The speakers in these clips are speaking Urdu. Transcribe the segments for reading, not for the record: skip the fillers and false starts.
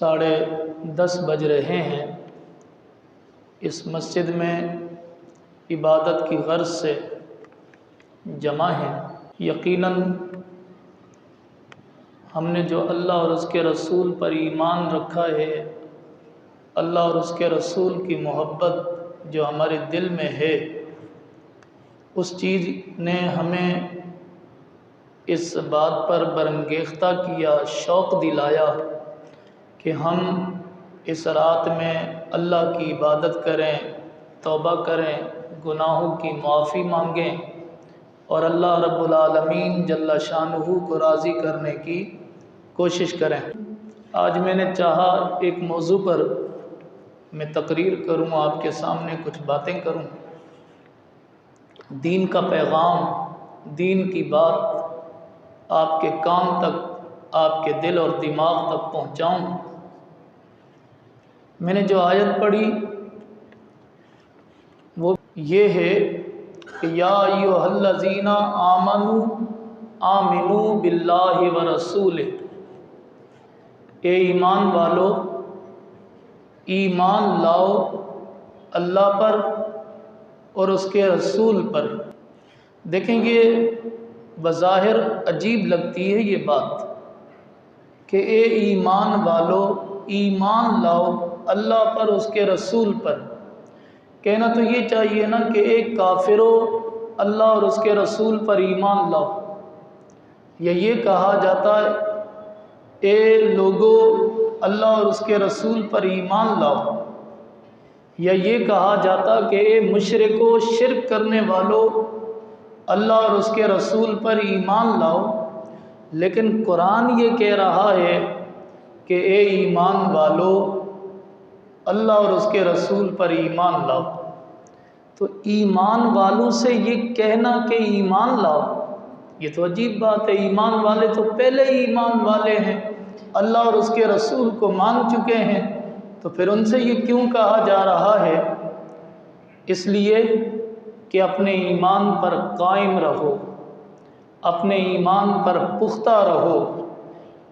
10:30 بج رہے ہیں۔ اس مسجد میں عبادت کی غرض سے جمع ہیں۔ یقیناً ہم نے جو اللہ اور اس کے رسول پر ایمان رکھا ہے، اللہ اور اس کے رسول کی محبت جو ہمارے دل میں ہے، اس چیز نے ہمیں اس بات پر برانگیختہ کیا، شوق دلایا کہ ہم اس رات میں اللہ کی عبادت کریں، توبہ کریں، گناہوں کی معافی مانگیں اور اللہ رب العالمین جل شانہ کو راضی کرنے کی کوشش کریں۔ آج میں نے چاہا ایک موضوع پر میں تقریر کروں، آپ کے سامنے کچھ باتیں کروں، دین کا پیغام، دین کی بات آپ کے کان تک، آپ کے دل اور دماغ تک پہنچاؤں۔ میں نے جو آیت پڑھی وہ یہ ہے کہ یا ایھا الذین آمنوا آمنوا باللہ ورسولہ، اے ایمان والو ایمان لاؤ اللہ پر اور اس کے رسول پر۔ دیکھیں یہ بظاہر عجیب لگتی ہے یہ بات کہ اے ایمان والو ایمان لاؤ اللہ پر، اس کے رسول پر۔ کہنا تو یہ چاہیے نا کہ ایک کافرو اللہ اور اس کے رسول پر ایمان لاؤ، یا یہ کہا جاتا ہے اے لوگو اللہ اور اس کے رسول پر ایمان لاؤ، یا یہ کہا جاتا کہ اے مشرکو شرک کرنے والو اللہ اور اس کے رسول پر ایمان لاؤ۔ لیکن قرآن یہ کہہ رہا ہے کہ اے ایمان والو اللہ اور اس کے رسول پر ایمان لاؤ۔ تو ایمان والوں سے یہ کہنا کہ ایمان لاؤ، یہ تو عجیب بات ہے۔ ایمان والے تو پہلے ہی ایمان والے ہیں، اللہ اور اس کے رسول کو مان چکے ہیں، تو پھر ان سے یہ کیوں کہا جا رہا ہے؟ اس لیے کہ اپنے ایمان پر قائم رہو، اپنے ایمان پر پختہ رہو،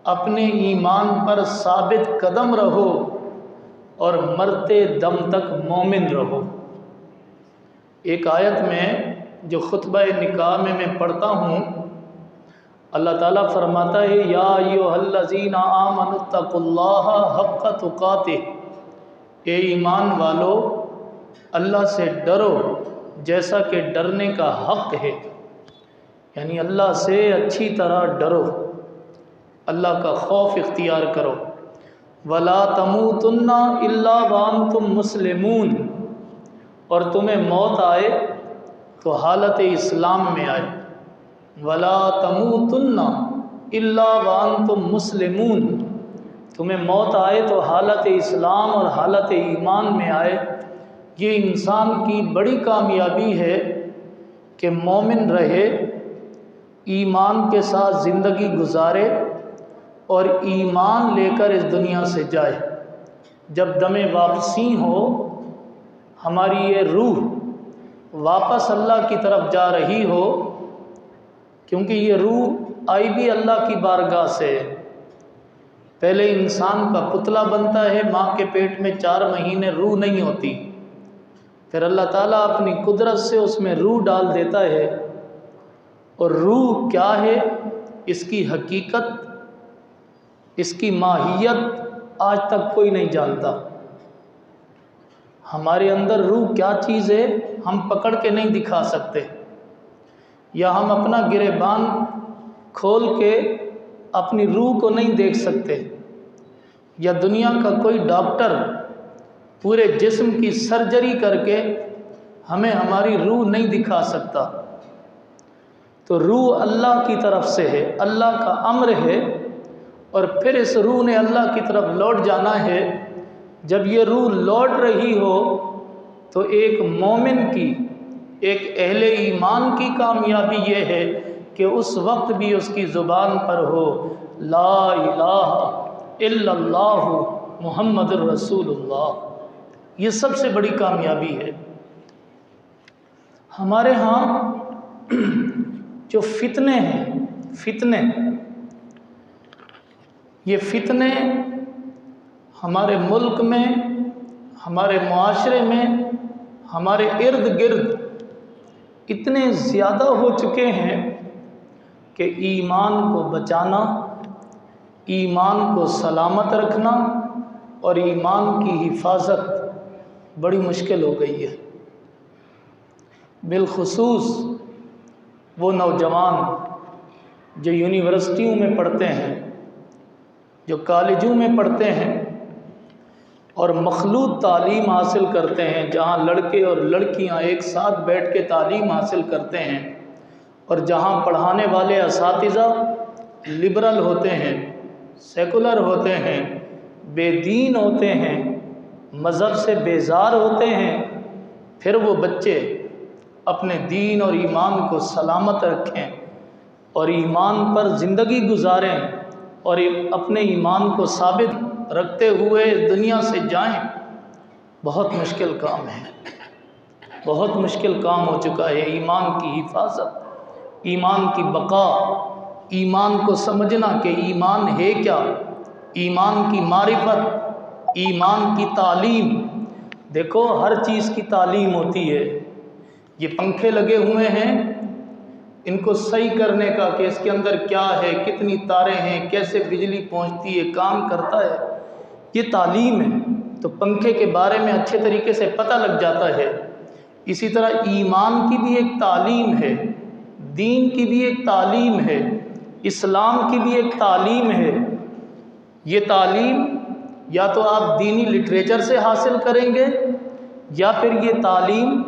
اپنے ایمان پر ثابت قدم رہو اور مرتے دم تک مومن رہو۔ ایک آیت میں جو خطبہ نکاح میں پڑھتا ہوں، اللہ تعالیٰ فرماتا ہے یا ایھا الذین آمنوا اتقوا اللہ حق تقاتہ، اے ایمان والو اللہ سے ڈرو جیسا کہ ڈرنے کا حق ہے، یعنی اللہ سے اچھی طرح ڈرو، اللہ کا خوف اختیار کرو۔ وَلَا تَمُوتُنَّ إِلَّا وَأَنْتُمْ مُسْلِمُونَ، اور تمہیں موت آئے تو حالت اسلام میں آئے۔ وَلَا تَمُوتُنَّ إِلَّا وَأَنْتُمْ مُسْلِمُونَ، تمہیں موت آئے تو حالت اسلام اور حالت ایمان میں آئے۔ یہ انسان کی بڑی کامیابی ہے کہ مومن رہے، ایمان کے ساتھ زندگی گزارے اور ایمان لے کر اس دنیا سے جائے۔ جب دم واپسی ہو، ہماری یہ روح واپس اللہ کی طرف جا رہی ہو، کیونکہ یہ روح آئی بھی اللہ کی بارگاہ سے۔ پہلے انسان کا پتلا بنتا ہے، ماں کے پیٹ میں 4 مہینے روح نہیں ہوتی، پھر اللہ تعالیٰ اپنی قدرت سے اس میں روح ڈال دیتا ہے۔ اور روح کیا ہے، اس کی حقیقت، اس کی ماہیت آج تک کوئی نہیں جانتا۔ ہمارے اندر روح کیا چیز ہے ہم پکڑ کے نہیں دکھا سکتے، یا ہم اپنا گریبان کھول کے اپنی روح کو نہیں دیکھ سکتے، یا دنیا کا کوئی ڈاکٹر پورے جسم کی سرجری کر کے ہمیں ہماری روح نہیں دکھا سکتا۔ تو روح اللہ کی طرف سے ہے، اللہ کا امر ہے، اور پھر اس روح نے اللہ کی طرف لوٹ جانا ہے۔ جب یہ روح لوٹ رہی ہو تو ایک مومن کی، ایک اہل ایمان کی کامیابی یہ ہے کہ اس وقت بھی اس کی زبان پر ہو لا الہ الا اللہ محمد الرسول اللہ۔ یہ سب سے بڑی کامیابی ہے۔ ہمارے ہاں جو فتنے ہیں، یہ فتنے ہمارے ملک میں، ہمارے معاشرے میں، ہمارے ارد گرد اتنے زیادہ ہو چکے ہیں کہ ایمان کو بچانا، ایمان کو سلامت رکھنا اور ایمان کی حفاظت بڑی مشکل ہو گئی ہے۔ بالخصوص وہ نوجوان جو یونیورسٹیوں میں پڑھتے ہیں، جو کالجوں میں پڑھتے ہیں اور مخلوط تعلیم حاصل کرتے ہیں، جہاں لڑکے اور لڑکیاں ایک ساتھ بیٹھ کے تعلیم حاصل کرتے ہیں، اور جہاں پڑھانے والے اساتذہ لبرل ہوتے ہیں، سیکولر ہوتے ہیں، بے دین ہوتے ہیں، مذہب سے بیزار ہوتے ہیں، پھر وہ بچے اپنے دین اور ایمان کو سلامت رکھیں اور ایمان پر زندگی گزاریں اور اپنے ایمان کو ثابت رکھتے ہوئے دنیا سے جائیں، بہت مشکل کام ہے، بہت مشکل کام ہو چکا ہے۔ ایمان کی حفاظت، ایمان کی بقا، ایمان کو سمجھنا کہ ایمان ہے کیا، ایمان کی معرفت، ایمان کی تعلیم۔ دیکھو ہر چیز کی تعلیم ہوتی ہے۔ یہ پنکھے لگے ہوئے ہیں، ان کو صحیح کرنے کا کہ اس کے اندر کیا ہے، کتنی تاریں ہیں، کیسے بجلی پہنچتی ہے، کام کرتا ہے، یہ تعلیم ہے، تو پنکھے کے بارے میں اچھے طریقے سے پتہ لگ جاتا ہے۔ اسی طرح ایمان کی بھی ایک تعلیم ہے، دین کی بھی ایک تعلیم ہے، اسلام کی بھی ایک تعلیم ہے۔ یہ تعلیم یا تو آپ دینی لٹریچر سے حاصل کریں گے، یا پھر یہ تعلیم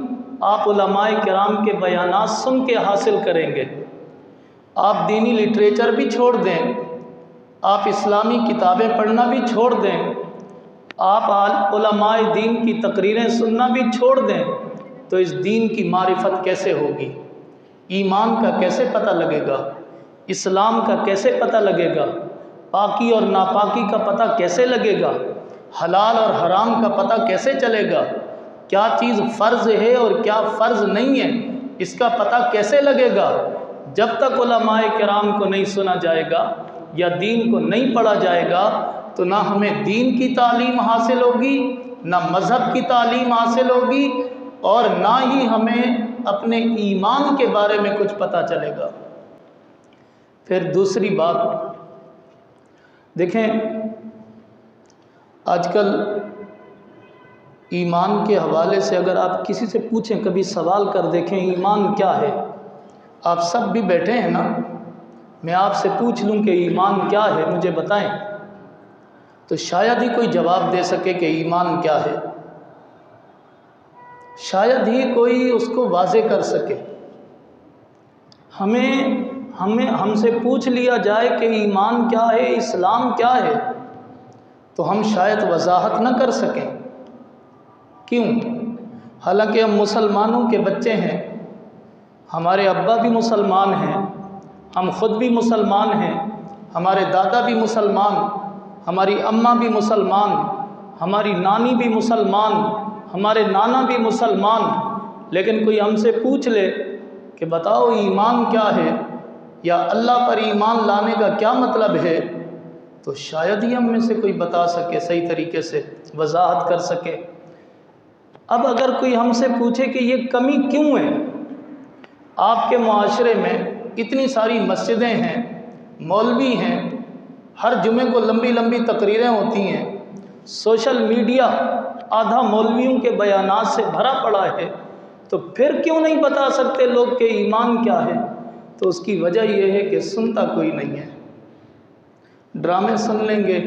آپ علماء کرام کے بیانات سن کے حاصل کریں گے۔ آپ دینی لٹریچر بھی چھوڑ دیں، آپ اسلامی کتابیں پڑھنا بھی چھوڑ دیں، آپ علماء دین کی تقریریں سننا بھی چھوڑ دیں، تو اس دین کی معرفت کیسے ہوگی؟ ایمان کا کیسے پتہ لگے گا؟ اسلام کا کیسے پتہ لگے گا؟ پاکی اور ناپاکی کا پتہ کیسے لگے گا؟ حلال اور حرام کا پتہ کیسے چلے گا؟ کیا چیز فرض ہے اور کیا فرض نہیں ہے، اس کا پتہ کیسے لگے گا؟ جب تک علماء کرام کو نہیں سنا جائے گا یا دین کو نہیں پڑھا جائے گا، تو نہ ہمیں دین کی تعلیم حاصل ہوگی، نہ مذہب کی تعلیم حاصل ہوگی، اور نہ ہی ہمیں اپنے ایمان کے بارے میں کچھ پتہ چلے گا۔ پھر دوسری بات دیکھیں، آج کل ایمان کے حوالے سے اگر آپ کسی سے پوچھیں، کبھی سوال کر دیکھیں ایمان کیا ہے، آپ سب بھی بیٹھے ہیں نا، میں آپ سے پوچھ لوں کہ ایمان کیا ہے، مجھے بتائیں، تو شاید ہی کوئی جواب دے سکے کہ ایمان کیا ہے، شاید ہی کوئی اس کو واضح کر سکے۔ ہم سے پوچھ لیا جائے کہ ایمان کیا ہے، اسلام کیا ہے، تو ہم شاید وضاحت نہ کر سکیں۔ کیوں؟ حالانکہ ہم مسلمانوں کے بچے ہیں، ہمارے ابا بھی مسلمان ہیں، ہم خود بھی مسلمان ہیں، ہمارے دادا بھی مسلمان، ہماری اماں بھی مسلمان، ہماری نانی بھی مسلمان، ہمارے نانا بھی مسلمان، لیکن کوئی ہم سے پوچھ لے کہ بتاؤ ایمان کیا ہے، یا اللہ پر ایمان لانے کا کیا مطلب ہے، تو شاید ہی ہم میں سے کوئی بتا سکے، صحیح طریقے سے وضاحت کر سکے۔ اب اگر کوئی ہم سے پوچھے کہ یہ کمی کیوں ہے، آپ کے معاشرے میں اتنی ساری مسجدیں ہیں، مولوی ہیں، ہر جمعے کو لمبی لمبی تقریریں ہوتی ہیں، سوشل میڈیا آدھا مولویوں کے بیانات سے بھرا پڑا ہے، تو پھر کیوں نہیں بتا سکتے لوگ کہ ایمان کیا ہے؟ تو اس کی وجہ یہ ہے کہ سنتا کوئی نہیں ہے۔ ڈرامے سن لیں گے،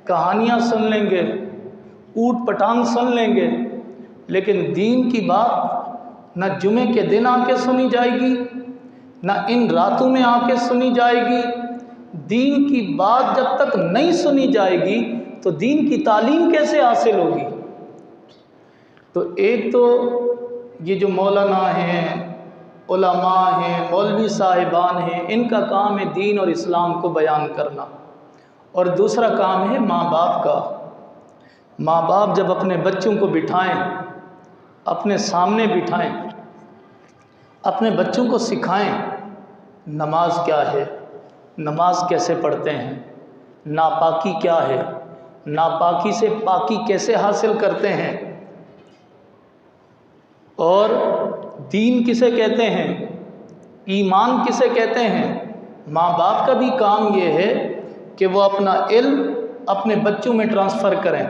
کہانیاں سن لیں گے، اوٹ پٹانگ سن لیں گے، لیکن دین کی بات نہ جمعے کے دن آ کے سنی جائے گی، نہ ان راتوں میں آ کے سنی جائے گی۔ دین کی بات جب تک نہیں سنی جائے گی تو دین کی تعلیم کیسے حاصل ہوگی؟ تو ایک تو یہ جو مولانا ہیں، علماء ہیں، مولوی صاحبان ہیں، ان کا کام ہے دین اور اسلام کو بیان کرنا، اور دوسرا کام ہے ماں باپ کا۔ ماں باپ جب اپنے بچوں کو بٹھائیں، اپنے سامنے بٹھائیں، اپنے بچوں کو سکھائیں نماز کیا ہے، نماز کیسے پڑھتے ہیں، ناپاکی کیا ہے، ناپاکی سے پاکی کیسے حاصل کرتے ہیں، اور دین کسے کہتے ہیں، ایمان کسے کہتے ہیں۔ ماں باپ کا بھی کام یہ ہے کہ وہ اپنا علم اپنے بچوں میں ٹرانسفر کریں،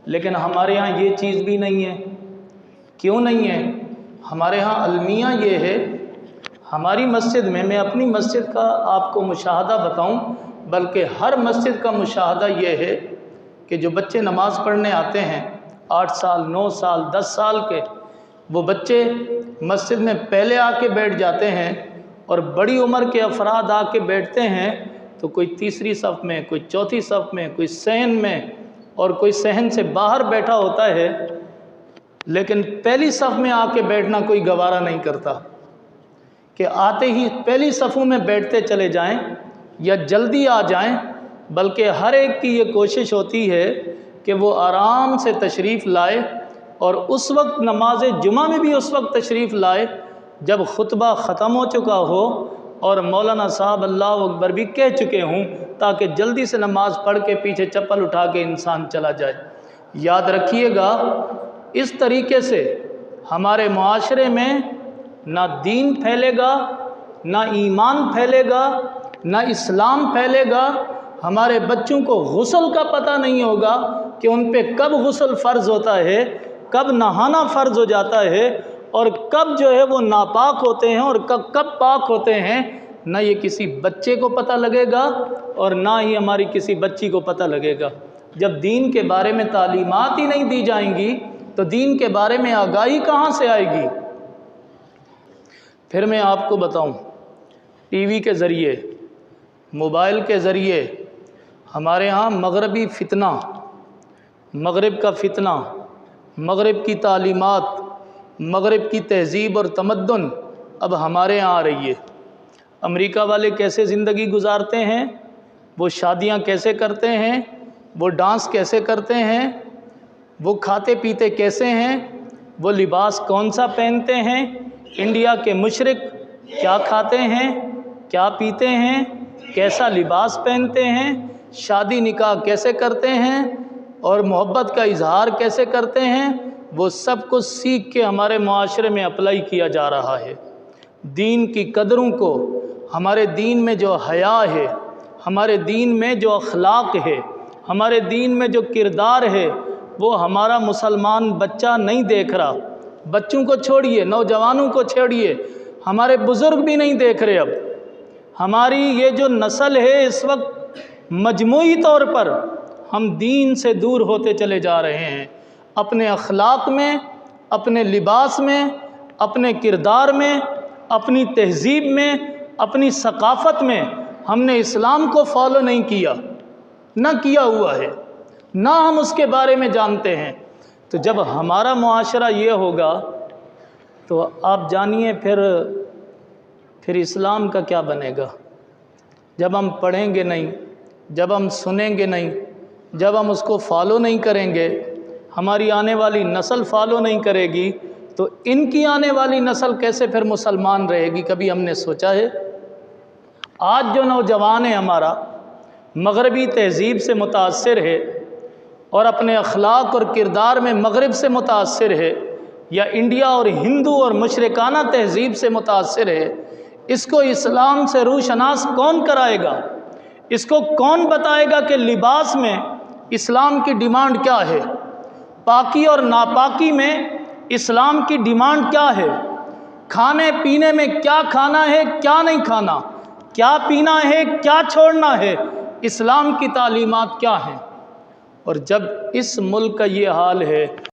لیکن ہمارے ہاں یہ چیز بھی نہیں ہے۔ کیوں نہیں ہے؟ ہمارے ہاں المیہ یہ ہے، ہماری مسجد میں اپنی مسجد کا آپ کو مشاہدہ بتاؤں، بلکہ ہر مسجد کا مشاہدہ یہ ہے کہ جو بچے نماز پڑھنے آتے ہیں 8 سال 9 سال 10 سال کے، وہ بچے مسجد میں پہلے آ کے بیٹھ جاتے ہیں، اور بڑی عمر کے افراد آ کے بیٹھتے ہیں تو کوئی تیسری صف میں، کوئی چوتھی صف میں، کوئی صحن میں، اور کوئی صحن سے باہر بیٹھا ہوتا ہے، لیکن پہلی صف میں آ کے بیٹھنا کوئی گوارا نہیں کرتا کہ آتے ہی پہلی صفوں میں بیٹھتے چلے جائیں یا جلدی آ جائیں، بلکہ ہر ایک کی یہ کوشش ہوتی ہے کہ وہ آرام سے تشریف لائے، اور اس وقت نماز جمعہ میں بھی اس وقت تشریف لائے جب خطبہ ختم ہو چکا ہو اور مولانا صاحب اللہ اکبر بھی کہہ چکے ہوں، تاکہ جلدی سے نماز پڑھ کے پیچھے چپل اٹھا کے انسان چلا جائے۔ یاد رکھیے گا، اس طریقے سے ہمارے معاشرے میں نہ دین پھیلے گا، نہ ایمان پھیلے گا، نہ اسلام پھیلے گا۔ ہمارے بچوں کو غسل کا پتہ نہیں ہوگا کہ ان پہ کب غسل فرض ہوتا ہے، کب نہانا فرض ہو جاتا ہے، اور کب جو ہے وہ ناپاک ہوتے ہیں اور کب پاک ہوتے ہیں۔ نہ یہ کسی بچے کو پتہ لگے گا اور نہ ہی ہماری کسی بچی کو پتہ لگے گا۔ جب دین کے بارے میں تعلیمات ہی نہیں دی جائیں گی تو دین کے بارے میں آگاہی کہاں سے آئے گی؟ پھر میں آپ کو بتاؤں، ٹی وی کے ذریعے، موبائل کے ذریعے ہمارے ہاں مغربی فتنہ، مغرب کا فتنہ، مغرب کی تعلیمات، مغرب کی تہذیب اور تمدن اب ہمارے ہاں آ رہی ہے۔ امریکہ والے کیسے زندگی گزارتے ہیں، وہ شادیاں کیسے کرتے ہیں، وہ ڈانس کیسے کرتے ہیں، وہ کھاتے پیتے کیسے ہیں، وہ لباس کون سا پہنتے ہیں، انڈیا کے مشرق کیا کھاتے ہیں، کیا پیتے ہیں، کیسا لباس پہنتے ہیں، شادی نکاح کیسے کرتے ہیں، اور محبت کا اظہار کیسے کرتے ہیں، وہ سب کچھ سیکھ کے ہمارے معاشرے میں اپلائی کیا جا رہا ہے۔ دین کی قدروں کو، ہمارے دین میں جو حیا ہے، ہمارے دین میں جو اخلاق ہے، ہمارے دین میں جو کردار ہے، وہ ہمارا مسلمان بچہ نہیں دیکھ رہا۔ بچوں کو چھوڑیے، نوجوانوں کو چھوڑیے، ہمارے بزرگ بھی نہیں دیکھ رہے۔ اب ہماری یہ جو نسل ہے، اس وقت مجموعی طور پر ہم دین سے دور ہوتے چلے جا رہے ہیں۔ اپنے اخلاق میں، اپنے لباس میں، اپنے کردار میں، اپنی تہذیب میں، اپنی ثقافت میں ہم نے اسلام کو فالو نہیں کیا، نہ کیا ہوا ہے، نہ ہم اس کے بارے میں جانتے ہیں۔ تو جب ہمارا معاشرہ یہ ہوگا تو آپ جانیے پھر اسلام کا کیا بنے گا۔ جب ہم پڑھیں گے نہیں، جب ہم سنیں گے نہیں، جب ہم اس کو فالو نہیں کریں گے، ہماری آنے والی نسل فالو نہیں کرے گی، تو ان کی آنے والی نسل کیسے پھر مسلمان رہے گی؟ کبھی ہم نے سوچا ہے؟ آج جو نوجوان ہے ہمارا، مغربی تہذیب سے متاثر ہے اور اپنے اخلاق اور کردار میں مغرب سے متاثر ہے، یا انڈیا اور ہندو اور مشرکانہ تہذیب سے متاثر ہے، اس کو اسلام سے روشناس کون کرائے گا؟ اس کو کون بتائے گا کہ لباس میں اسلام کی ڈیمانڈ کیا ہے، پاکی اور ناپاکی میں اسلام کی ڈیمانڈ کیا ہے، کھانے پینے میں کیا کھانا ہے، کیا نہیں کھانا، کیا پینا ہے، کیا چھوڑنا ہے، اسلام کی تعلیمات کیا ہیں؟ اور جب اس ملک کا یہ حال ہے